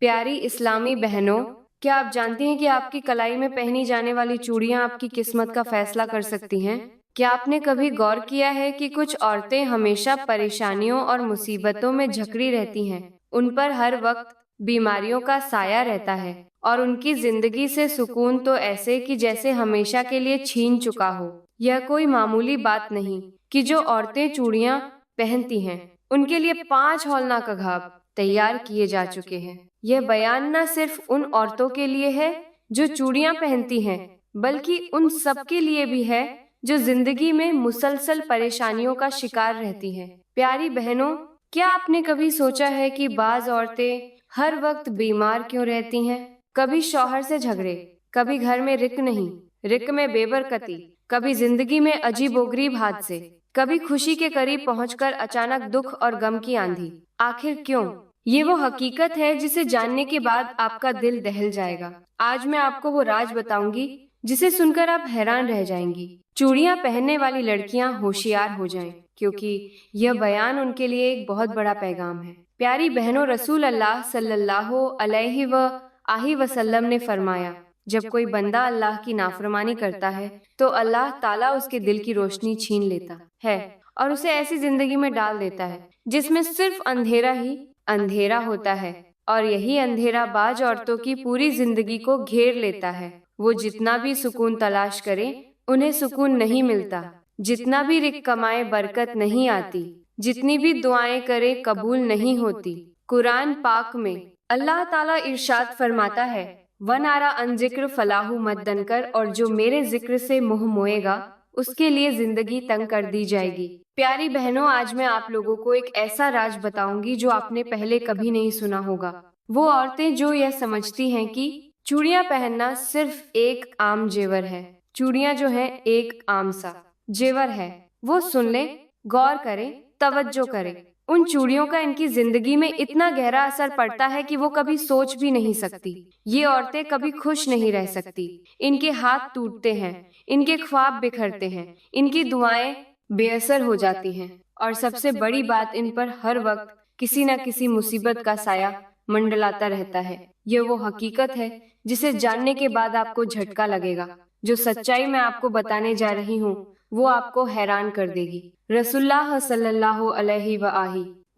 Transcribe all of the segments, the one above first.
प्यारी इस्लामी बहनों, क्या आप जानती हैं कि आपकी कलाई में पहनी जाने वाली चूड़ियां आपकी किस्मत का फैसला कर सकती हैं? क्या आपने कभी गौर किया है कि कुछ औरतें हमेशा परेशानियों और मुसीबतों में जकड़ी रहती हैं? उन पर हर वक्त बीमारियों का साया रहता है और उनकी जिंदगी से सुकून तो ऐसे कि जैसे हमेशा के लिए छीन चुका हो। यह कोई मामूली बात नहीं कि जो औरतें चूड़ियां पहनती हैं, उनके लिए 5 हौलनाक अघाब तैयार किए जा चुके हैं। यह बयान न सिर्फ उन औरतों के लिए है जो चूड़ियां पहनती हैं, बल्कि उन सब के लिए भी है जो जिंदगी में मुसलसल परेशानियों का शिकार रहती हैं। प्यारी बहनों, क्या आपने कभी सोचा है कि बाज औरतें हर वक्त बीमार क्यों रहती हैं? कभी शौहर से झगड़े, कभी घर में रिक नहीं, रिक में बेबरकती, कभी जिंदगी में अजीबोगरीब हादसे, कभी खुशी के करीब पहुंचकर अचानक दुख और गम की आंधी। आखिर क्यों? ये वो हकीकत है जिसे जानने के बाद आपका दिल दहल जाएगा। आज मैं आपको वो राज बताऊंगी जिसे सुनकर आप हैरान रह जाएंगी। चूड़ियां पहनने वाली लड़कियां होशियार हो जाएं, क्योंकि यह बयान उनके लिए एक बहुत बड़ा पैगाम है। प्यारी बहनों, रसूल अल्लाह सल्लल्लाहु अलैहि वसल्लम ने फरमाया, जब कोई बंदा अल्लाह की नाफरमानी करता है तो अल्लाह ताला उसके दिल की रोशनी छीन लेता है और उसे ऐसी जिंदगी में डाल देता है जिसमें सिर्फ अंधेरा ही अंधेरा होता है, और यही अंधेरा बाज औरतों की पूरी जिंदगी को घेर लेता है। वो जितना भी सुकून तलाश करे, उन्हें सुकून नहीं मिलता। जितना भी रिक कमाए, बरकत नहीं आती। जितनी भी दुआएं करे, कबूल नहीं होती। कुरान पाक में अल्लाह ताला इरशाद फरमाता है, वन आरा अन जिक्र फलाहू मद्दन कर, और जो मेरे जिक्र से मुंह मोएगा उसके लिए जिंदगी तंग कर दी जाएगी। प्यारी बहनों, आज मैं आप लोगों को एक ऐसा राज बताऊंगी जो आपने पहले कभी नहीं सुना होगा। वो औरतें जो यह समझती हैं कि चूड़ियां पहनना सिर्फ एक आम जेवर है। चूड़ियां जो है एक आम सा जेवर है। वो सुन ले, गौर करें, तवज्जो करें। उन चूड़ियों का इनकी जिंदगी में इतना गहरा असर पड़ता है कि वो कभी सोच भी नहीं सकती। ये औरतें कभी खुश नहीं रह सकती। इनके हाथ टूटते हैं, इनके ख्वाब बिखरते हैं, इनकी दुआएं बेअसर हो जाती हैं, और सबसे बड़ी बात, इन पर हर वक्त किसी न किसी मुसीबत का साया मंडलाता रहता है। ये वो हकीकत है जिसे जानने के बाद आपको झटका लगेगा। जो सच्चाई मैं आपको बताने जा रही हूँ वो आपको हैरान कर देगी। रसूलुल्लाह सल्लल्लाहु अलैहि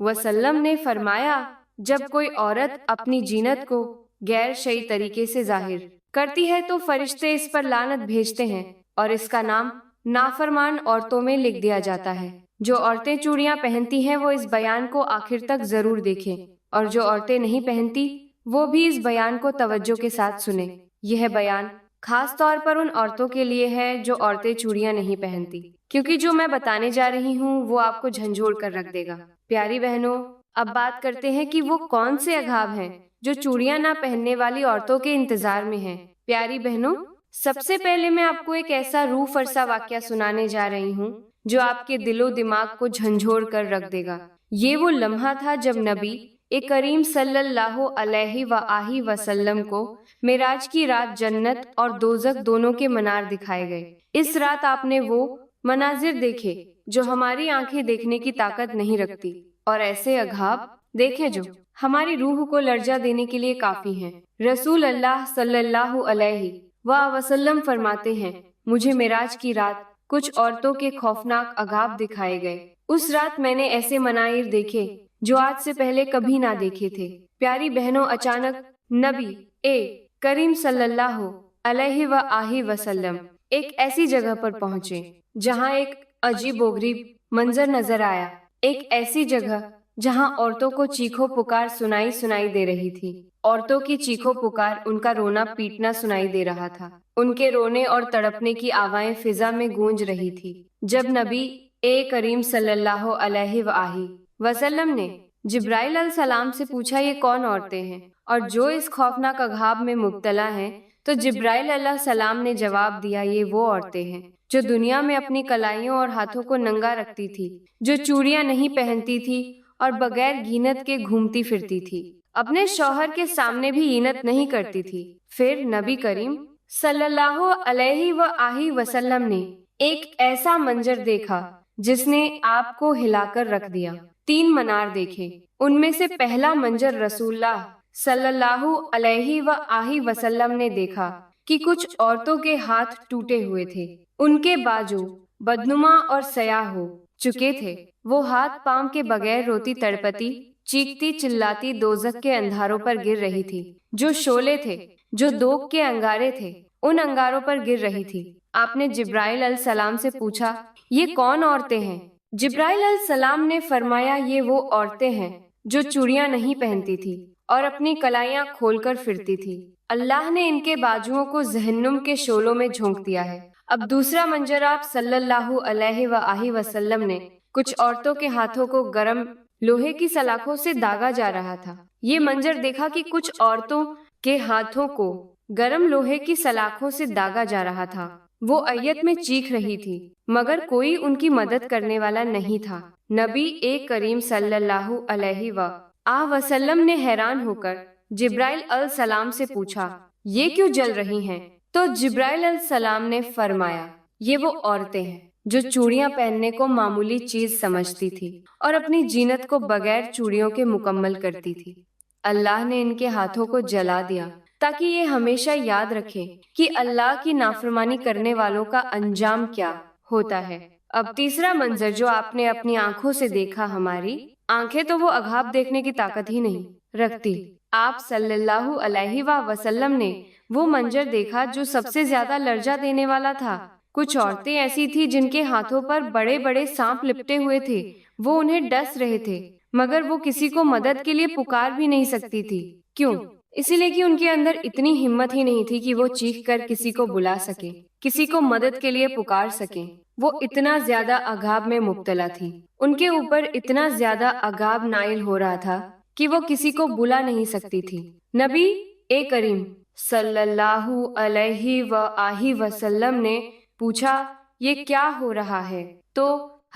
वसल्लम ने फरमाया, जब कोई औरत अपनी जीनत को गैर शरई तरीके से जाहिर करती है तो फरिश्ते इस पर लानत भेजते हैं और इसका नाम नाफरमान औरतों में लिख दिया जाता है। जो औरतें चूड़ियां पहनती हैं वो इस बयान को आखिर तक जरूर देखें, और जो औरतें नहीं पहनती वो भी इस बयान को तवज्जो के साथ सुने। यह बयान खास तौर पर उन औरतों के लिए है जो औरतें चूड़ियां नहीं पहनती, क्योंकि जो मैं बताने जा रही हूँ वो आपको झंझोड़ कर रख देगा। प्यारी बहनों, अब बात करते हैं कि वो कौन से अघाव हैं जो चूड़ियां ना पहनने वाली औरतों के इंतजार में हैं। प्यारी बहनों, सबसे पहले मैं आपको एक ऐसा रूह फरसा वाकया सुनाने जा रही हूँ जो आपके दिलो दिमाग को झंझोड़ कर रख देगा। ये वो लम्हा था जब नबी करीम सल्लल्लाहु अलैहि वसल्लम को मेराज की रात जन्नत और दोजख दोनों के मनार दिखाए गए। इस रात आपने वो मनाजिर देखे जो हमारी आंखें देखने की ताकत नहीं रखती, और ऐसे अघाब देखे जो हमारी रूह को लर्जा देने के लिए काफी हैं। रसूल अल्लाह सल्लल्लाहु अलैहि वसल्लम फरमाते हैं, मुझे मेराज की रात कुछ औरतों के खौफनाक अघाब दिखाए गए। उस रात मैंने ऐसे मनाइर देखे जो आज से पहले कभी ना देखे थे। प्यारी बहनों, अचानक नबी करीम सल्लल्लाहु अलैहि वसल्लम एक ऐसी जगह पर पहुँचे जहाँ एक अजीबोगरीब मंजर नजर आया। एक ऐसी जगह जहाँ औरतों को चीखों पुकार सुनाई दे रही थी। औरतों की चीखों पुकार, उनका रोना पीटना सुनाई दे रहा था। उनके रोने और तड़पने की आवाज़ें फिजा में गूंज रही थी। जब नबी करीम सल्लल्लाहु अलैहि वसल्लम ने जिब्राइल अलैहिस्सलाम से पूछा, ये कौन औरतें हैं और जो इस खौफनाक अघाब में मुब्तला हैं, तो जिब्राइल अलैहिस्सलाम ने जवाब दिया, ये वो औरतें हैं जो दुनिया में अपनी कलाइयों और हाथों को नंगा रखती थी, जो चूड़ियां नहीं पहनती थी और बगैर गीनत के घूमती फिरती थी, अपने शौहर के सामने भी ईनत नहीं करती थी। फिर नबी करीम सल्लल्लाहु अलैहि वसल्लम ने एक ऐसा मंजर देखा जिसने आपको हिलाकर रख दिया। 3 मनार देखे। उनमें से पहला मंजर रसूलुल्लाह सल्लल्लाहु अलैहि व आहि वसल्लम ने देखा कि कुछ औरतों के हाथ टूटे हुए थे, उनके बाजू बदनुमा और सयाह हो चुके थे। वो हाथ पांव के बगैर रोती तड़पती, चीखती चिल्लाती दोजख के अंधारों पर गिर रही थी। जो शोले थे, जो दोग के अंगारे थे, उन अंगारों पर गिर रही थी। आपने जिब्राइल अल सलाम से पूछा, ये कौन औरतें हैं? जिब्राइल अल सलाम ने फरमाया, ये वो औरतें हैं जो चूड़ियां नहीं पहनती थी और अपनी कलाइयां खोलकर फिरती थी। अल्लाह ने इनके बाजुओं को जहन्नुम के शोलों में झोंक दिया है। अब दूसरा मंजर आप सल्लल्लाहु अलैहि वसल्लम ने कुछ औरतों के हाथों को गरम लोहे की सलाखों से दागा जा रहा था। ये मंजर देखा कि कुछ औरतों के हाथों को गरम लोहे की सलाखों से दागा जा रहा था। वो अय्यत में चीख रही थी, मगर कोई उनकी मदद करने वाला नहीं था। नबी ए करीम सल्लल्लाहु अलैहि वसल्लम ने हैरान होकर जिब्राइल अल सलाम से पूछा, ये क्यों जल रही हैं? तो जिब्राइल अल सलाम ने फरमाया, ये वो औरतें हैं जो चूड़ियां पहनने को मामूली चीज समझती थी और अपनी जीनत को बगैर चूड़ियों के मुकम्मल करती थी। अल्लाह ने इनके हाथों को जला दिया ताकि ये हमेशा याद रखें कि अल्लाह की नाफरमानी करने वालों का अंजाम क्या होता है। अब तीसरा मंजर जो आपने अपनी आंखों से देखा, हमारी आंखें तो वो अघाब देखने की ताकत ही नहीं रखती। आप सल्लल्लाहु अलैहि वसल्लम ने वो मंजर देखा जो सबसे ज्यादा लर्जा देने वाला था। कुछ औरतें ऐसी थी जिनके हाथों पर बड़े बड़े सांप लिपटे हुए थे। वो उन्हें डस रहे थे, मगर वो किसी को मदद के लिए पुकार भी नहीं सकती थी। क्यों? इसलिए कि उनके अंदर इतनी हिम्मत ही नहीं थी कि वो चीख कर किसी को बुला सके, किसी को मदद के लिए पुकार सके। वो इतना ज्यादा अगाब में मुब्तला थी, उनके ऊपर इतना ज्यादा अगाब नाइल हो रहा था कि वो किसी को बुला नहीं सकती थी। नबी ए करीम सल्लल्लाहु अलैहि वसल्लम ने पूछा, ये क्या हो रहा है? तो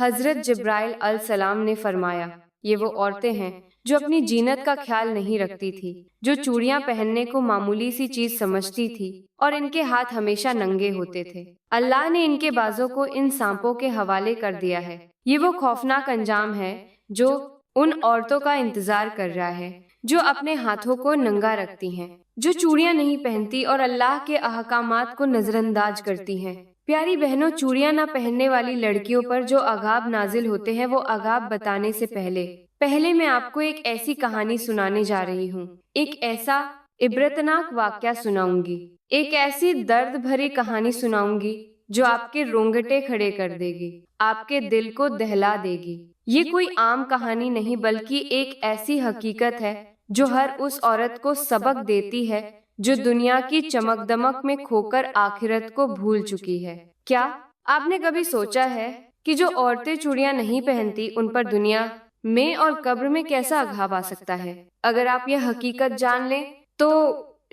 हजरत जिब्राइल अल सलाम ने फरमाया, ये वो औरतें हैं जो अपनी जीनत का ख्याल नहीं रखती थी, जो चूड़ियां पहनने को मामूली सी चीज समझती थी और इनके हाथ हमेशा नंगे होते थे। अल्लाह ने इनके बाजों को इन सांपों के हवाले कर दिया है। ये वो खौफनाक अंजाम है जो उन औरतों का इंतजार कर रहा है जो अपने हाथों को नंगा रखती हैं, जो चूड़ियां नहीं पहनती और अल्लाह के अहकामात को नजरअंदाज करती हैं। प्यारी बहनों, चूड़ियां न पहनने वाली लड़कियों पर जो अगाब नाजिल होते हैं, वो अगाब बताने से पहले मैं आपको एक ऐसी कहानी सुनाने जा रही हूँ। एक ऐसा इबरतनाक वाक़या सुनाऊंगी, एक ऐसी दर्द भरी कहानी सुनाऊंगी जो आपके रोंगटे खड़े कर देगी, आपके दिल को दहला देगी। ये कोई आम कहानी नहीं, बल्कि एक ऐसी हकीकत है जो हर उस औरत को सबक देती है जो दुनिया की चमक दमक में खोकर आखिरत को भूल चुकी है। क्या आपने कभी सोचा है कि जो औरतें चूड़ियां नहीं पहनती, उन पर दुनिया में और कब्र में कैसा अघाब आ सकता है? अगर आप यह हकीकत जान लें तो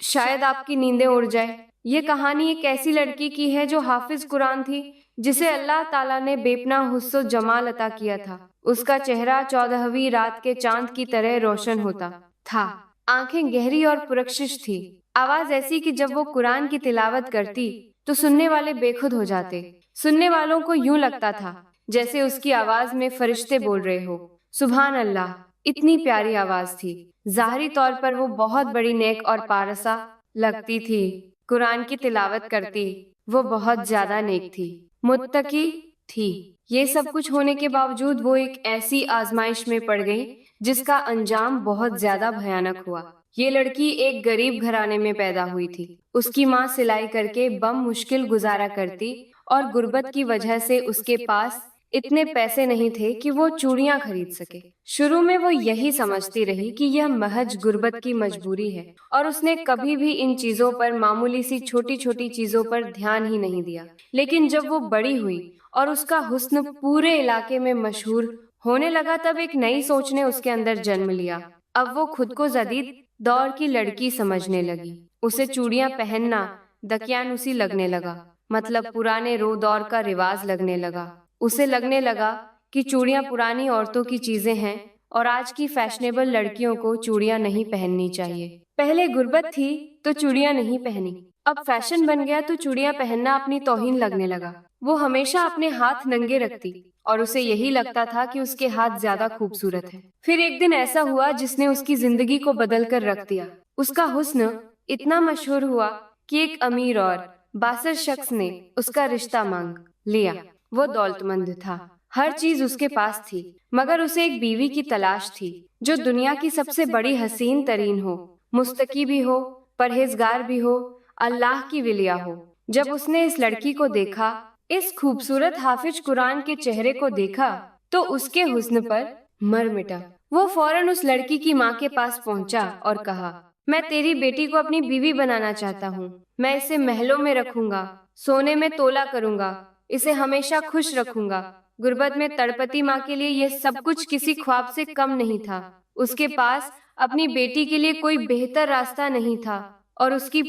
शायद आपकी नींदें उड़ जाए। ये कहानी एक ऐसी लड़की की है जो हाफिज कुरान थी, जिसे अल्लाह ताला ने बेपनाह हुस्न व जमाल अता किया था। उसका चेहरा 14वीं रात के चांद की तरह रोशन होता था, आंखें गहरी और पुरकशिश थी, आवाज ऐसी कि जब वो कुरान की तिलावत करती तो सुनने वाले बेखुद हो जाते। सुनने वालों को यूं लगता था जैसे उसकी आवाज में फरिश्ते बोल रहे हो। सुभान अल्लाह, इतनी प्यारी आवाज थी। ज़ाहिरी तौर पर वो बहुत बड़ी नेक और पारसा लगती थी। कुरान की तिलावत करती, वो बहुत ज्यादा नेक थी, मुत्तकी थी। ये सब कुछ होने के बावजूद वो एक ऐसी आजमाइश में पड़ गई जिसका अंजाम बहुत ज्यादा भयानक हुआ। ये लड़की एक गरीब घराने में पैदा हुई थी। उसकी माँ सिलाई करके बम मुश्किल गुजारा करती और गुर्बत की वजह से उसके पास इतने पैसे नहीं थे कि वो चूड़ियां खरीद सके। शुरू में वो यही समझती रही कि यह महज गुर्बत की मजबूरी है और उसने कभी भी इन चीजों पर, मामूली सी छोटी छोटी चीजों पर ध्यान ही नहीं दिया। लेकिन जब वो बड़ी हुई और उसका हुस्न पूरे इलाके में मशहूर होने लगा, तब एक नई सोच ने उसके अंदर जन्म लिया। अब वो खुद को जदीद दौर की लड़की समझने लगी। उसे चूड़ियां पहनना दकियानुसी लगने लगा, मतलब पुराने रो दौर का रिवाज लगने लगा। उसे लगने लगा कि चूड़ियां पुरानी औरतों की चीजें हैं और आज की फैशनेबल लड़कियों को चूड़ियां नहीं पहननी चाहिए। पहले गुर्बत थी तो चूड़ियां नहीं पहनी, अब फैशन बन गया तो चूड़ियां पहनना अपनी तौहीन लगने लगा। वो हमेशा अपने हाथ नंगे रखती और उसे यही लगता था कि उसके हाथ ज्यादा खूबसूरत हैं। फिर एक दिन ऐसा हुआ जिसने उसकी जिंदगी को बदल कर रख दिया। اس کا حسن اتنا مشہور ہوا کہ ایک امیر اور باصر شخص نے اس کا رشتہ مانگ لیا۔ وہ دولت مند تھا، ہر چیز اس کے پاس تھی، مگر اسے ایک بیوی کی تلاش تھی جو دنیا کی سب سے بڑی حسین ترین ہو، مستقی بھی ہو، پرہیزگار بھی ہو، اللہ کی ولیہ ہو۔ جب اس نے اس لڑکی کو دیکھا، اس خوبصورت حافظ قرآن کے چہرے کو دیکھا، تو اس کے حسن پر مر مٹا۔ وہ فوراً اس لڑکی کی ماں کے پاس پہنچا اور کہا، میں تیری بیٹی کو اپنی بیوی بنانا چاہتا ہوں، میں اسے محلوں میں رکھوں گا، سونے میں تولا کروں گا، اسے ہمیشہ خوش رکھوں گا۔ غربت میں تڑپتی ماں کے لیے یہ سب کچھ کسی خواب سے کم نہیں تھا۔ اس کے پاس اپنی بیٹی کے لیے کوئی بہتر راستہ نہیں تھا، اور اس کی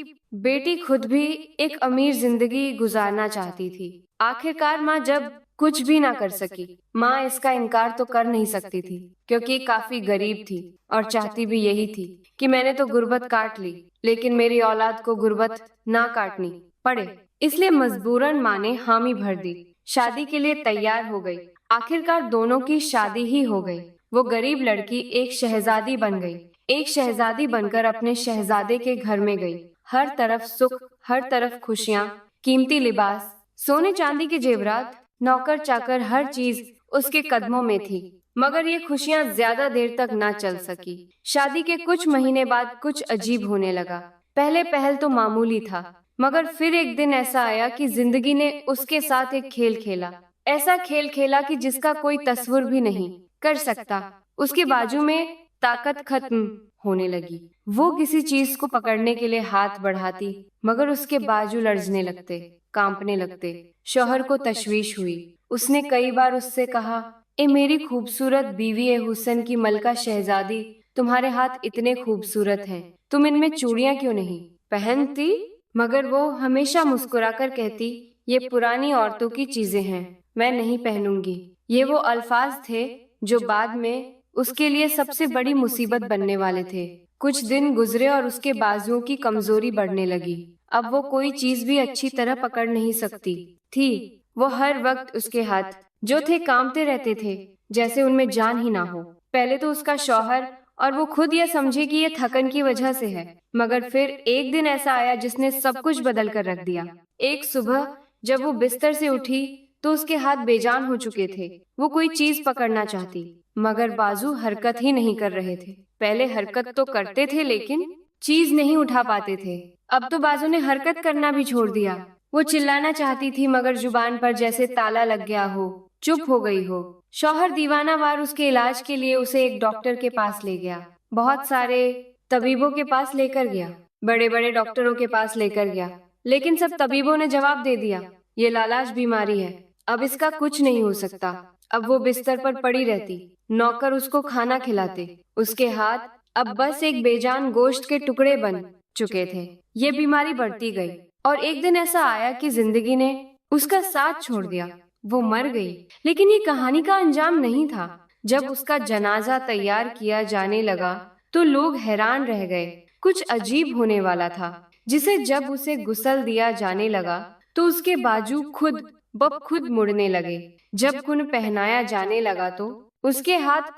بیٹی خود بھی ایک امیر زندگی گزارنا چاہتی تھی۔ آخرکار ماں جب کچھ بھی نہ کر سکی، ماں اس کا انکار تو کر نہیں سکتی تھی، کیونکہ کافی غریب تھی اور چاہتی بھی یہی تھی کہ میں نے تو غربت کاٹ لی، لیکن میری اولاد کو غربت نہ کاٹنی پڑے، اس لیے مجبوراً ماں نے حامی بھر دی، شادی کے لیے تیار ہو گئی۔ آخرکار دونوں کی شادی ہی ہو گئی۔ وہ غریب لڑکی ایک شہزادی بن گئی، ایک شہزادی بن کر اپنے شہزادے کے گھر میں گئی۔ ہر طرف سکھ، ہر طرف خوشیاں، قیمتی لباس، سونے چاندی کے زیورات، نوکر چاکر، ہر چیز اس کے قدموں میں تھی۔ مگر یہ خوشیاں زیادہ دیر تک نہ چل سکی۔ شادی کے کچھ مہینے بعد کچھ عجیب ہونے لگا۔ پہلے پہل تو معمولی تھا، مگر پھر ایک دن ایسا آیا کہ زندگی نے اس کے ساتھ ایک کھیل کھیلا، ایسا کھیل کھیلا کہ جس کا کوئی تصور بھی نہیں کر سکتا۔ اس کے بازو میں طاقت ختم ہونے لگی۔ وہ کسی چیز کو پکڑنے کے لیے ہاتھ بڑھاتی، مگر اس کے بازو لرزنے لگتے، کانپنے لگتے۔ شوہر کو تشویش ہوئی۔ اس نے کئی بار اس سے کہا، اے میری خوبصورت بیوی، اے حسن کی ملکہ شہزادی، تمہارے ہاتھ اتنے خوبصورت ہیں، تم ان میں چوڑیاں کیوں نہیں پہنتی؟ مگر وہ ہمیشہ مسکرا کر کہتی، یہ پرانی عورتوں کی چیزیں ہیں، میں نہیں پہنوں گی۔ یہ وہ الفاظ تھے جو بعد میں اس کے لیے سب سے بڑی مصیبت بننے والے تھے۔ کچھ دن گزرے اور اس کے بازوؤں کی کمزوری بڑھنے لگی۔ اب وہ کوئی چیز بھی اچھی طرح پکڑ نہیں سکتی تھی۔ وہ ہر وقت اس کے ہاتھ جو تھے کانپتے رہتے تھے، جیسے ان میں جان ہی نہ ہو۔ پہلے تو اس کا شوہر اور وہ خود یہ سمجھے کہ یہ تھکن کی وجہ سے ہے، مگر پھر ایک دن ایسا آیا جس نے سب کچھ بدل کر رکھ دیا۔ ایک صبح جب وہ بستر سے اٹھی تو اس کے ہاتھ بے جان ہو چکے تھے۔ وہ کوئی چیز پکڑنا چاہتی، مگر بازو حرکت ہی نہیں کر رہے تھے۔ پہلے حرکت تو کرتے تھے لیکن چیز نہیں اٹھا پاتے تھے۔ اب تو بازو نے حرکت کرنا بھی چھوڑ دیا۔ وہ چلانا چاہتی تھی، مگر زبان پر جیسے تالا لگ گیا ہو، چپ ہو گئی ہو۔ شوہر دیوانہ وار اس کے علاج کے لیے اسے ایک ڈاکٹر کے پاس لے گیا، بہت سارے طبیبوں کے پاس لے کر گیا، بڑے بڑے ڈاکٹروں کے پاس لے کر گیا، لیکن سب طبیبوں نے جواب دے دیا، یہ لالاج بیماری ہے، اب اس کا کچھ نہیں ہو سکتا۔ اب وہ بستر پر پڑی رہتی، نوکر اس کو کھانا کھلاتے، اس کے ہاتھ اب بس ایک بے جان گوشت کے ٹکڑے بن چکے تھے۔ یہ بیماری بڑھتی گئی، اور ایک دن ایسا آیا کہ زندگی نے اس کا ساتھ چھوڑ دیا، وہ مر گئی۔ لیکن یہ کہانی کا انجام نہیں تھا۔ جب اس کا جنازہ تیار کیا جانے لگا تو لوگ حیران رہ گئے۔ کچھ عجیب ہونے والا تھا، جسے جب اسے غسل دیا جانے لگا تو اس کے بازو خود بخود مڑنے لگے۔ جب کن پہنایا جانے لگا تو اس کے ہاتھ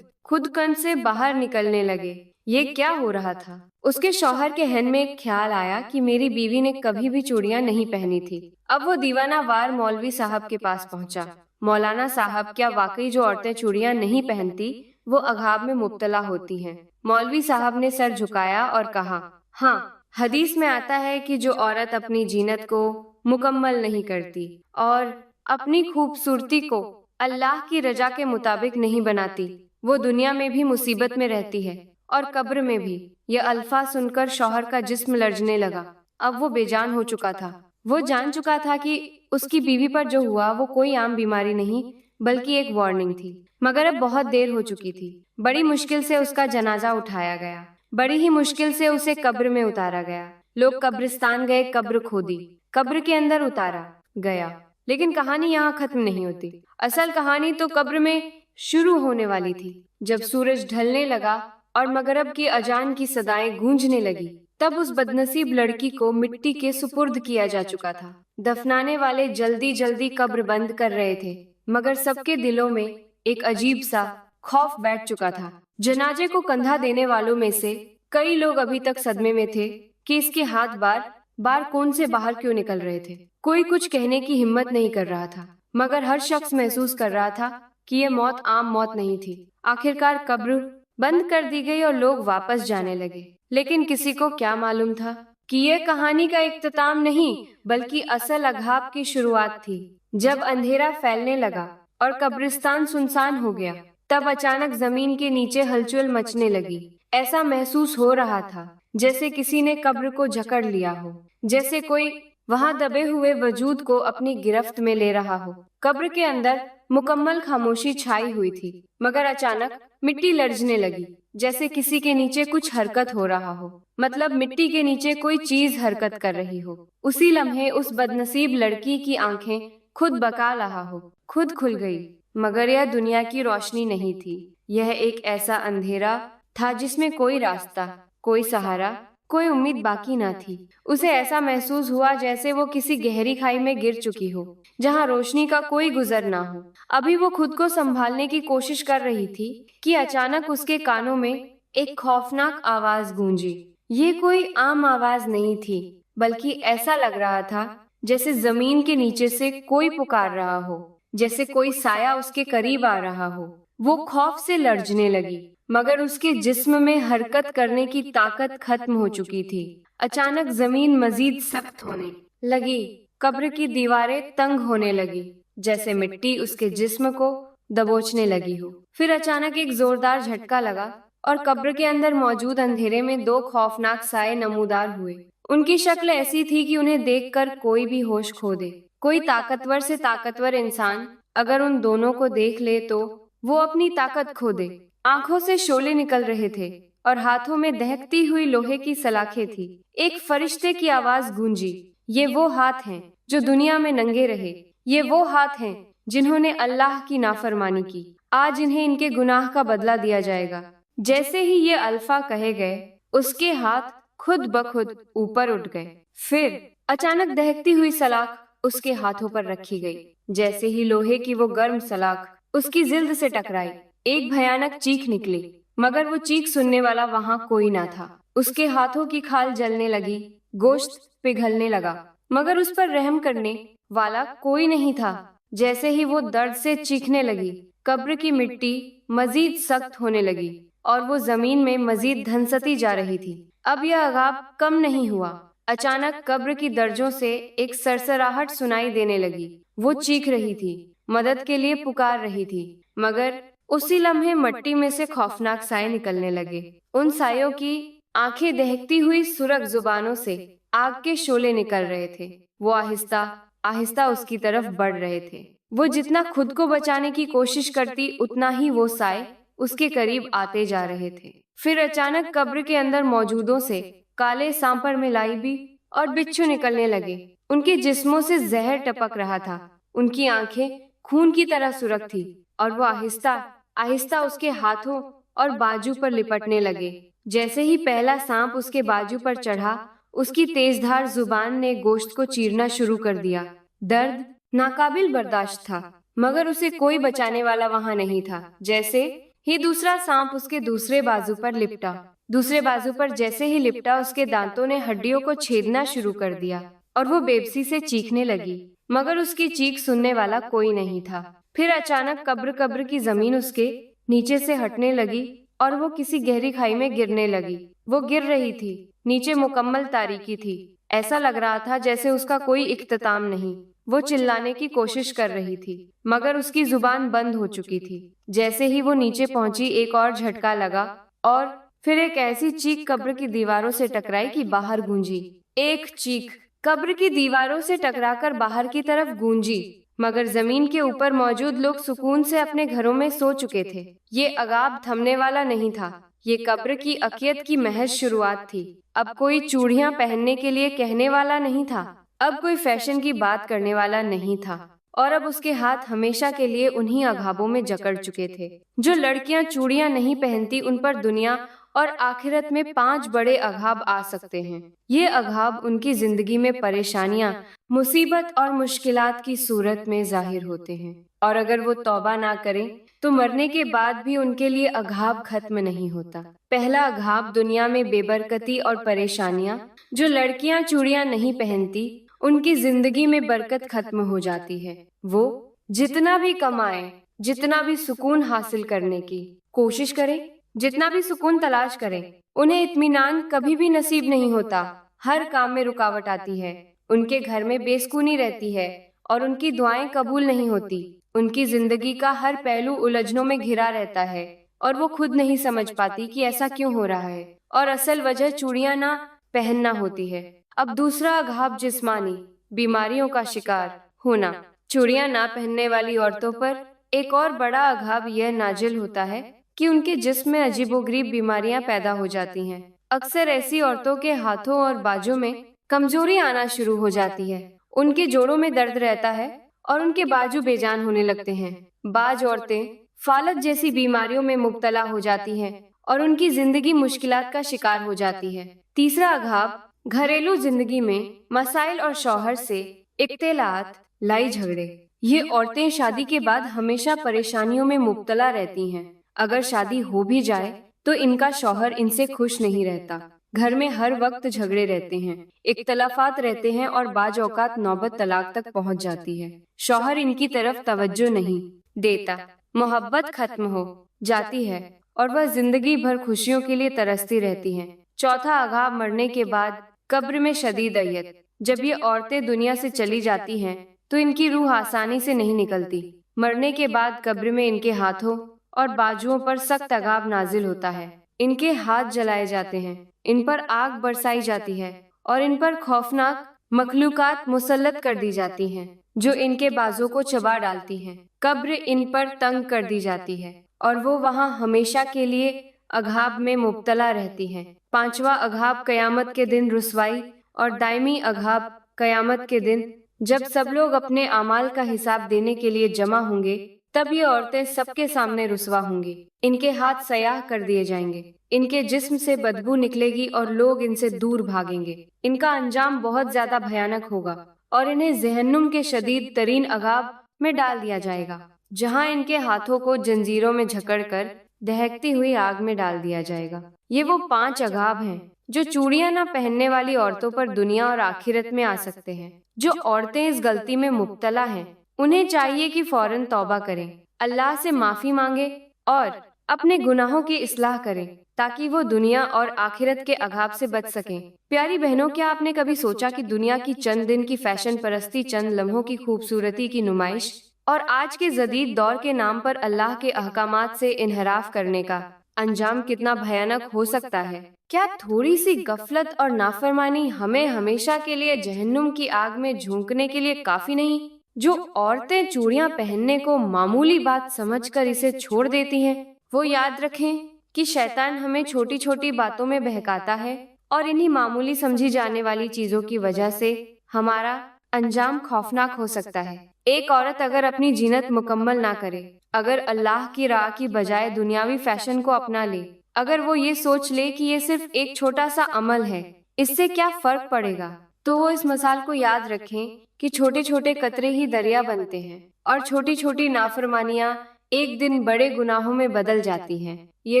خود کن سے باہر نکلنے لگے۔ یہ کیا ہو رہا تھا؟ اس کے شوہر کے ذہن میں ایک خیال آیا کہ میری بیوی نے کبھی بھی چوڑیاں نہیں پہنی تھی۔ اب وہ دیوانہ وار مولوی صاحب کے پاس پہنچا۔ مولانا صاحب، کیا واقعی جو عورتیں چوڑیاں نہیں پہنتی وہ عذاب میں مبتلا ہوتی ہیں؟ مولوی صاحب نے سر جھکایا اور کہا، ہاں، حدیث میں آتا ہے کہ جو عورت اپنی زینت کو مکمل نہیں کرتی اور اپنی خوبصورتی کو اللہ کی رضا کے مطابق نہیں بناتی، وہ دنیا میں بھی مصیبت میں رہتی ہے اور قبر میں بھی۔ یہ الفاظ سن کر شوہر کا جسم لرزنے لگا۔ اب وہ بے جان ہو چکا تھا۔ وہ جان چکا تھا کہ اس کی بیوی پر جو ہوا وہ کوئی عام بیماری نہیں بلکہ ایک وارننگ تھی، مگر اب بہت دیر ہو چکی تھی۔ بڑی مشکل سے اس کا جنازہ اٹھایا گیا، بڑی ہی مشکل سے اسے قبر میں اتارا گیا۔ لوگ قبرستان گئے، قبر کھودی، قبر کے اندر اتارا گیا۔ لیکن کہانی یہاں ختم نہیں ہوتی۔ اصل کہانی تو قبر میں شروع ہونے والی تھی۔ جب سورج ڈھلنے لگا اور مغرب کی اذان کی صدائیں گونجنے لگی، تب اس بدنصیب لڑکی کو مٹی کے سپرد کیا جا چکا تھا۔ دفنانے والے جلدی جلدی قبر بند کر رہے تھے، مگر سب کے دلوں میں ایک عجیب سا خوف بیٹھ چکا تھا۔ جنازے کو کندھا دینے والوں میں سے कई लोग अभी तक सदमे में थे कि इसके हाथ बार बार कौन से बाहर क्यों निकल रहे थे। कोई कुछ कहने की हिम्मत नहीं कर रहा था, मगर हर शख्स महसूस कर रहा था कि यह मौत आम मौत नहीं थी। आखिरकार कब्र बंद कर दी गई और लोग वापस जाने लगे। लेकिन किसी को क्या मालूम था कि यह कहानी का इख्तिताम नहीं, बल्कि असल अघाब की शुरुआत थी। जब अंधेरा फैलने लगा और कब्रिस्तान सुनसान हो गया, तब अचानक जमीन के नीचे हलचल मचने लगी। ऐसा महसूस हो रहा था जैसे किसी ने कब्र को जकड़ लिया हो, जैसे कोई वहां दबे हुए वजूद को अपनी गिरफ्त में ले रहा हो। कब्र के अंदर मुकम्मल खामोशी छाई हुई थी, मगर अचानक मिट्टी लरजने लगी, जैसे किसी के नीचे कुछ हरकत हो रहा हो। मतलब मिट्टी के नीचे कोई चीज हरकत कर रही हो। उसी लम्हे उस बदनसीब लड़की की आंखें खुद बका रहा हो, खुद खुल गई। मगर यह दुनिया की रोशनी नहीं थी, यह एक ऐसा अंधेरा था जिसमें कोई रास्ता, कोई सहारा, कोई उम्मीद बाकी ना थी। उसे ऐसा महसूस हुआ जैसे वो किसी गहरी खाई में गिर चुकी हो, जहाँ रोशनी का कोई गुजर ना हो। अभी वो खुद को संभालने की कोशिश कर रही थी कि अचानक उसके कानों में एक खौफनाक आवाज गूंजी। ये कोई आम आवाज नहीं थी, बल्कि ऐसा लग रहा था जैसे जमीन के नीचे से कोई पुकार रहा हो, जैसे कोई साया उसके करीब आ रहा हो। वो खौफ से लरजने लगी, मगर उसके जिस्म में हरकत करने की ताकत खत्म हो चुकी थी। अचानक जमीन मजीद सख्त होने लगी, कब्र की दीवारें तंग होने लगी, जैसे मिट्टी उसके जिस्म को दबोचने लगी हो। फिर अचानक एक जोरदार झटका लगा और कब्र के अंदर मौजूद अंधेरे में दो खौफनाक साए नमूदार हुए। उनकी शक्ल ऐसी थी कि उन्हें देखकर कोई भी होश खो दे। कोई ताकतवर से ताकतवर इंसान अगर उन दोनों को देख ले तो वो अपनी ताकत खो दे। आंखों से शोले निकल रहे थे और हाथों में दहकती हुई लोहे की सलाखें थी। एक फरिश्ते की आवाज गूंजी, ये वो हाथ हैं जो दुनिया में नंगे रहे, ये वो हाथ हैं जिन्होंने अल्लाह की नाफरमानी की। आज इन्हें इनके गुनाह का बदला दिया जाएगा। जैसे ही ये अल्फा कहे गए, उसके हाथ खुद ब खुद ऊपर उठ गए। फिर अचानक दहकती हुई सलाख उसके हाथों पर रखी गई। जैसे ही लोहे की वो गर्म सलाख उसकी जिल्द से टकराई, एक भयानक चीख निकली, मगर वो चीख सुनने वाला वहां कोई ना था। उसके हाथों की खाल जलने लगी, गोश्त पिघलने लगा, मगर उस पर रहम करने वाला कोई नहीं था। जैसे ही वो दर्द से चीखने लगी, कब्र की मिट्टी मजीद सख्त होने लगी और वो जमीन में मजीद धंसती जा रही थी। अब यह अगाब कम नहीं हुआ। अचानक कब्र की दर्जों से एक सरसराहट सुनाई देने लगी। वो चीख रही थी, मदद के लिए पुकार रही थी, मगर उसी लम्हे मिट्टी में से खौफनाक साए निकलने लगे। उन सायों की आंखें दहकती हुई सुरख जुबानों से आग के शोले निकल रहे थे। वो आहिस्ता आहिस्ता उसकी तरफ बढ़ रहे थे। वो जितना खुद को बचाने की कोशिश करती, उतना ही वो साए उसके करीब आते जा रहे थे। फिर अचानक कब्र के अंदर मौजूदों से काले सांपर मिलाई भी और बिच्छू निकलने लगे। उनके जिस्मों से जहर टपक रहा था, उनकी आंखें खून की तरह सुर्ख थी और वो आहिस्ता आहिस्ता उसके हाथों और बाजू पर लिपटने लगे। जैसे ही पहला सांप उसके बाजू पर चढ़ा, उसकी तेजधार जुबान ने गोश्त को चीरना शुरू कर दिया। दर्द नाकाबिल बर्दाश्त था, मगर उसे कोई बचाने वाला वहां नहीं था। जैसे ही दूसरा सांप उसके दूसरे बाजू पर लिपटा, दूसरे बाजू पर जैसे ही लिपटा, उसके दांतों ने हड्डियों को छेदना शुरू कर दिया और वो बेबसी से चीखने लगी, मगर उसकी चीख सुनने वाला कोई नहीं था। फिर अचानक कब्र की जमीन उसके नीचे से हटने लगी और वो किसी गहरी खाई में गिरने लगी। वो गिर रही थी, नीचे मुकम्मल तारीकी थी। ऐसा लग रहा था जैसे उसका कोई इख्तिताम नहीं। वो चिल्लाने की कोशिश कर रही थी, मगर उसकी जुबान बंद हो चुकी थी। जैसे ही वो नीचे पहुंची, एक और झटका लगा और फिर एक ऐसी चीख कब्र की दीवारों से टकराई कि बाहर गूंजी। एक चीख कब्र की दीवारों से टकराकर बाहर की तरफ गूंजी, मगर जमीन के ऊपर मौजूद लोग सुकून से अपने घरों में सो चुके थे। ये अगाब थमने वाला नहीं था, ये कब्र की अकियत की महज शुरुआत थी। अब कोई चूड़ियां पहनने के लिए कहने वाला नहीं था, अब कोई फैशन की बात करने वाला नहीं था, और अब उसके हाथ हमेशा के लिए उन्हीं अगाबों में जकड़ चुके थे। जो लड़कियां चूड़ियां नहीं पहनती, उन पर दुनिया और आखिरत में 5 बड़े अगाब आ सकते हैं। ये अगाब उनकी जिंदगी में परेशानियां, मुसीबत और मुश्किलात की सूरत में जाहिर होते हैं, और अगर वो तौबा ना करें तो मरने के बाद भी उनके लिए अघाब खत्म नहीं होता। पहला अघाब दुनिया में बेबरकती और परेशानियां। जो लड़कियां चूड़ियां नहीं पहनती, उनकी जिंदगी में बरकत खत्म हो जाती है। वो जितना भी कमाए, जितना भी सुकून हासिल करने की कोशिश करें, जितना भी सुकून तलाश करें, उन्हें इत्मीनान कभी भी नसीब नहीं होता। हर काम में रुकावट आती है, उनके घर में बेसुकूनी रहती है और उनकी दुआएं कबूल नहीं होती। उनकी जिंदगी का हर पहलू उलझनों में घिरा रहता है और वो खुद नहीं समझ पाती कि ऐसा क्यों हो रहा है, और असल वजह चूड़ियां ना पहनना होती है। अब दूसरा अघाब जिस्मानी बीमारियों का शिकार होना। चूड़ियां ना पहनने वाली औरतों पर एक और बड़ा अघाब यह नाजिल होता है कि उनके जिस्म में अजीबोगरीब बीमारियां पैदा हो जाती हैं। अक्सर ऐसी औरतों के हाथों और बाजू में कमजोरी आना शुरू हो जाती है, उनके जोड़ों में दर्द रहता है और उनके बाजू बेजान होने लगते हैं। बाज औरतें फालज जैसी बीमारियों में मुब्तला हो जाती हैं और उनकी जिंदगी मुश्किलात का शिकार हो जाती है। तीसरा अघाब घरेलू जिंदगी में मसाइल और शौहर से इख्तिलात, लड़ाई झगड़े। ये औरतें शादी के बाद हमेशा परेशानियों में मुब्तला रहती हैं। अगर शादी हो भी जाए तो इनका शौहर इनसे खुश नहीं रहता। घर में हर वक्त झगड़े रहते हैं, इख्तलाफात रहते हैं और बाज औकात नौबत तलाक तक पहुंच जाती है। शौहर इनकी तरफ तवज्जो नहीं देता, मोहब्बत खत्म हो जाती है और वह जिंदगी भर खुशियों के लिए तरसती रहती हैं। चौथा अघाब मरने के बाद कब्र में शदीद अय्यत। जब ये औरतें दुनिया से चली जाती हैं तो इनकी रूह आसानी से नहीं निकलती। मरने के बाद कब्र में इनके हाथों और बाजुओं पर सख्त अगाब नाजिल होता है। इनके हाथ जलाए जाते हैं, इन पर आग बरसाई जाती है और इन पर खौफनाक मखलूकात मुसल्लत कर दी जाती हैं, जो इनके बाजों को चबा डालती हैं। कब्र इन पर तंग कर दी जाती है और वो वहाँ हमेशा के लिए अघाब में मुब्तला रहती हैं। पांचवा अघाब कयामत के दिन रुसवाई और दायमी अघाब कयामत के दिन जब सब लोग अपने अमाल का हिसाब देने के लिए जमा होंगे, तब ये औरतें सबके सामने रुसवा होंगी। इनके हाथ सयाह कर दिए जाएंगे, इनके जिस्म से बदबू निकलेगी और लोग इनसे दूर भागेंगे। इनका अंजाम बहुत ज्यादा भयानक होगा और इन्हें जहन्नुम के शदीद तरीन अगाब में डाल दिया जाएगा, जहां इनके हाथों को जंजीरों में जकड़कर दहकती हुई आग में डाल दिया जाएगा। ये वो 5 अगाब हैं जो चूड़ियां न पहनने वाली औरतों पर दुनिया और आखिरत में आ सकते हैं। जो औरतें इस गलती में मुब्तला हैं, उन्हें चाहिए कि फौरन तौबा करें, अल्लाह से माफी मांगे और अपने गुनाहों की इस्लाह करें, ताकि वो दुनिया और आखिरत के अघाब से बच सकें। प्यारी बहनों, क्या आपने कभी सोचा कि दुनिया की चंद दिन की फैशन परस्ती, चंद लम्हों की खूबसूरती की नुमाइश और आज के जदीद दौर के नाम पर अल्लाह के अहकामात से इनहराफ करने का अंजाम कितना भयानक हो सकता है? क्या थोड़ी सी गफलत और नाफरमानी हमें हमेशा के लिए जहन्नुम की आग में झोंकने के लिए काफी नहीं? जो औरतें चूड़ियां पहनने को मामूली बात समझकर इसे छोड़ देती हैं, वो याद रखें कि शैतान हमें छोटी छोटी बातों में बहकाता है और इन्हीं मामूली समझी जाने वाली चीजों की वजह से हमारा अंजाम खौफनाक हो सकता है। एक औरत अगर अपनी जीनत मुकम्मल ना करे, अगर अल्लाह की राह की बजाय दुनियावी फैशन को अपना ले, अगर वो ये सोच ले कि ये सिर्फ एक छोटा सा अमल है, इससे क्या फर्क पड़ेगा, तो वो इस मसाल को याद रखें कि छोटे छोटे कतरे ही दरिया बनते हैं और छोटी छोटी नाफरमानियां एक दिन बड़े गुनाहों में बदल जाती हैं। ये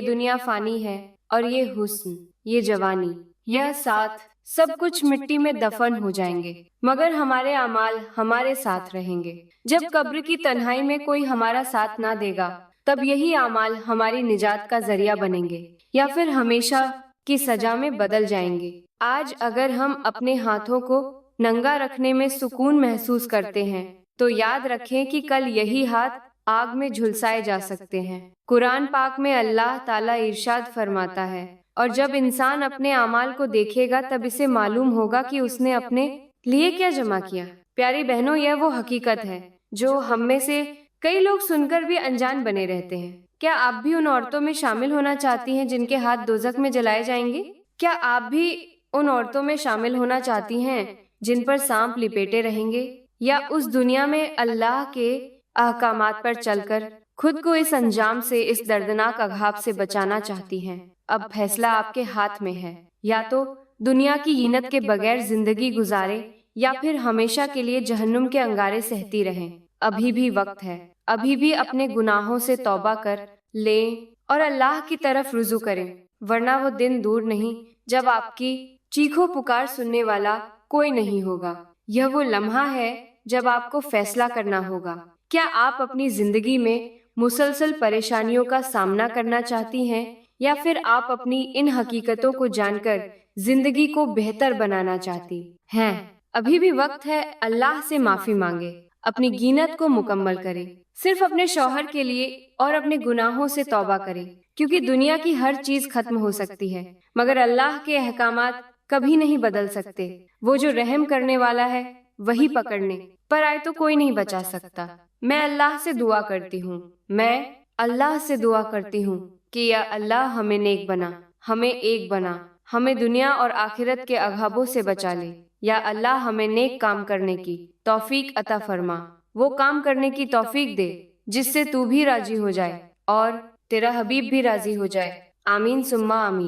दुनिया फानी है और ये हुस्न, ये जवानी, यह साथ सब कुछ मिट्टी में दफन हो जाएंगे, मगर हमारे अमाल हमारे साथ रहेंगे। जब कब्र की तन्हाई में कोई हमारा साथ ना देगा, तब यही अमाल हमारी निजात का जरिया बनेंगे या फिर हमेशा की सजा में बदल जाएंगे। आज अगर हम अपने हाथों को नंगा रखने में सुकून महसूस करते हैं, तो याद रखें कि कल यही हाथ आग में झुलसाए जा सकते हैं। कुरान पाक में अल्लाह ताला इरशाद फरमाता है, और जब इंसान अपने अमाल को देखेगा तब इसे मालूम होगा कि उसने अपने लिए क्या जमा किया। प्यारी बहनों, यह वो हकीकत है जो हम में से कई लोग सुनकर भी अनजान बने रहते हैं। क्या आप भी उन औरतों में शामिल होना चाहती हैं जिनके हाथ दोजख में जलाए जाएंगे? क्या आप भी उन औरतों में शामिल होना चाहती हैं जिन पर सांप लिपेटे रहेंगे, या उस दुनिया में अल्लाह के अहकामात पर चलकर खुद को इस अंजाम से, इस दर्दनाक अघाब से बचाना चाहती हैं? अब फैसला आपके हाथ में है, या तो दुनिया की हीनत के बगैर जिंदगी गुजारे या फिर हमेशा के लिए जहन्नुम के अंगारे सहती रहें। ابھی بھی وقت ہے، ابھی بھی اپنے گناہوں سے توبہ کر لیں اور اللہ کی طرف رجوع کریں، ورنہ وہ دن دور نہیں جب آپ کی چیخو پکار سننے والا کوئی نہیں ہوگا۔ یہ وہ لمحہ ہے جب آپ کو فیصلہ کرنا ہوگا، کیا آپ اپنی زندگی میں مسلسل پریشانیوں کا سامنا کرنا چاہتی ہیں یا پھر آپ اپنی ان حقیقتوں کو جان کر زندگی کو بہتر بنانا چاہتی ہیں؟ ابھی بھی وقت ہے، اللہ سے معافی مانگے، اپنی گینت کو مکمل کرے، صرف اپنے شوہر کے لیے اور اپنے گناہوں سے توبہ کرے، کیونکہ دنیا کی ہر چیز ختم ہو سکتی ہے مگر اللہ کے احکامات کبھی نہیں بدل سکتے۔ وہ جو رحم کرنے والا ہے وہی پکڑنے پر آئے تو کوئی نہیں بچا سکتا۔ میں اللہ سے دعا کرتی ہوں، میں اللہ سے دعا کرتی ہوں کہ یا اللہ ہمیں نیک بنا، ہمیں ایک بنا، ہمیں دنیا اور آخرت کے عذابوں سے بچا لے۔ یا اللہ ہمیں نیک کام کرنے کی توفیق عطا فرما، وہ کام کرنے کی توفیق دے جس سے تو بھی راضی ہو جائے اور تیرا حبیب بھی راضی ہو جائے۔ آمین ثم آمین۔